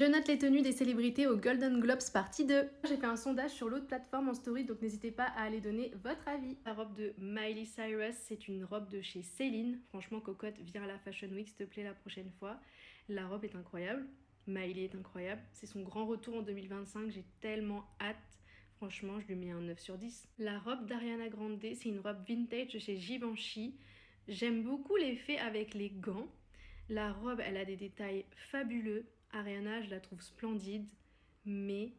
Je note les tenues des célébrités au Golden Globes partie 2. J'ai fait un sondage sur l'autre plateforme en story, donc n'hésitez pas à aller donner votre avis. La robe de Miley Cyrus, c'est une robe de chez Céline. Franchement, cocotte, viens à la Fashion Week, s'il te plaît, la prochaine fois. La robe est incroyable. Miley est incroyable. C'est son grand retour en 2025. J'ai tellement hâte. Franchement, je lui mets un 9 sur 10. La robe d'Ariana Grande, c'est une robe vintage de chez Givenchy. J'aime beaucoup l'effet avec les gants. La robe, elle a des détails fabuleux. Ariana, je la trouve splendide, mais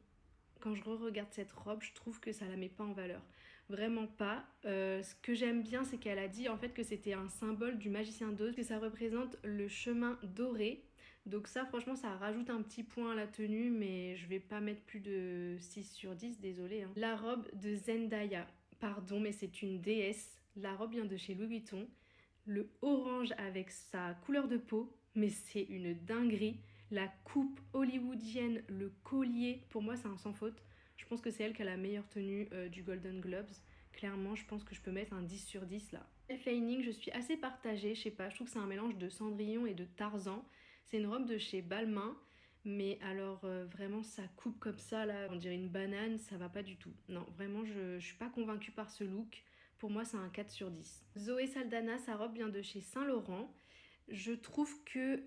quand je re-regarde cette robe, je trouve que ça la met pas en valeur. Vraiment pas. Ce que j'aime bien, c'est qu'elle a dit en fait que c'était un symbole du magicien d'Oz, que ça représente le chemin doré. Donc ça, franchement, ça rajoute un petit point à la tenue, mais je vais pas mettre plus de 6 sur 10, désolé. La robe de Zendaya. Pardon, mais c'est une déesse. La robe vient de chez Louis Vuitton. Le orange avec sa couleur de peau, mais c'est une dinguerie. La coupe hollywoodienne, le collier, pour moi c'est un sans faute. Je pense que c'est elle qui a la meilleure tenue du Golden Globes. Clairement, je pense que je peux mettre un 10 sur 10 là. Le Feining, je suis assez partagée, je sais pas, je trouve que c'est un mélange de Cendrillon et de Tarzan. C'est une robe de chez Balmain, mais alors vraiment ça coupe comme ça là, on dirait une banane, ça va pas du tout. Non, vraiment je suis pas convaincue par ce look. Pour moi, c'est un 4 sur 10. Zoé Saldana, sa robe vient de chez Saint Laurent. Je trouve que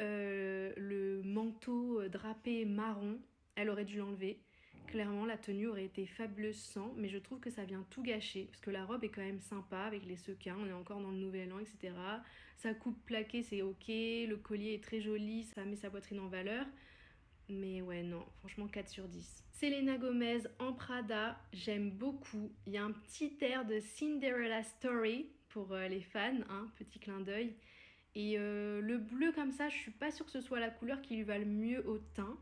le manteau drapé marron, elle aurait dû l'enlever. Clairement, la tenue aurait été fabuleuse sans, mais je trouve que ça vient tout gâcher. Parce que la robe est quand même sympa avec les sequins, on est encore dans le nouvel an, etc. Sa coupe plaquée, c'est ok. Le collier est très joli, ça met sa poitrine en valeur. Mais ouais, non, franchement 4 sur 10. Selena Gomez en Prada, j'aime beaucoup. Il y a un petit air de Cinderella Story pour les fans, hein, petit clin d'œil. Et le bleu comme ça, je suis pas sûre que ce soit la couleur qui lui va le mieux au teint.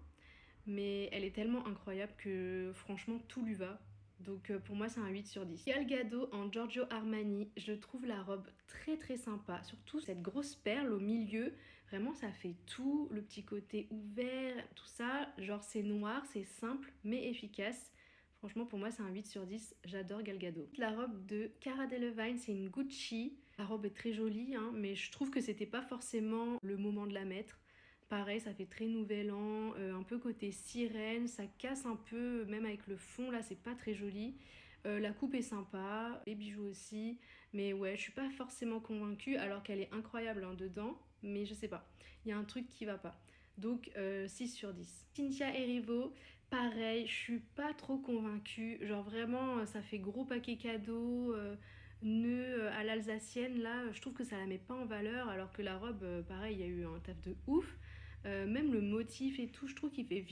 Mais elle est tellement incroyable que franchement tout lui va. Donc pour moi c'est un 8 sur 10. Gal Gadot en Giorgio Armani, je trouve la robe très très sympa. Surtout cette grosse perle au milieu, vraiment ça fait tout. Le petit côté ouvert, tout ça. Genre c'est noir, c'est simple mais efficace. Franchement pour moi c'est un 8 sur 10, j'adore Gal Gadot. La robe de Cara Delevingne, c'est une Gucci. La robe est très jolie hein, mais je trouve que c'était pas forcément le moment de la mettre. Pareil, ça fait très nouvel an, un peu côté sirène, ça casse un peu, même avec le fond là, c'est pas très joli. La coupe est sympa, les bijoux aussi, mais ouais, je suis pas forcément convaincue alors qu'elle est incroyable hein, dedans, mais je sais pas, il y a un truc qui va pas. Donc 6 sur 10. Cynthia Erivo, pareil, je suis pas trop convaincue, genre vraiment ça fait gros paquet cadeau, nœud à l'alsacienne là, je trouve que ça la met pas en valeur alors que la robe, pareil, il y a eu un taf de ouf. Même le motif et tout, je trouve qu'il fait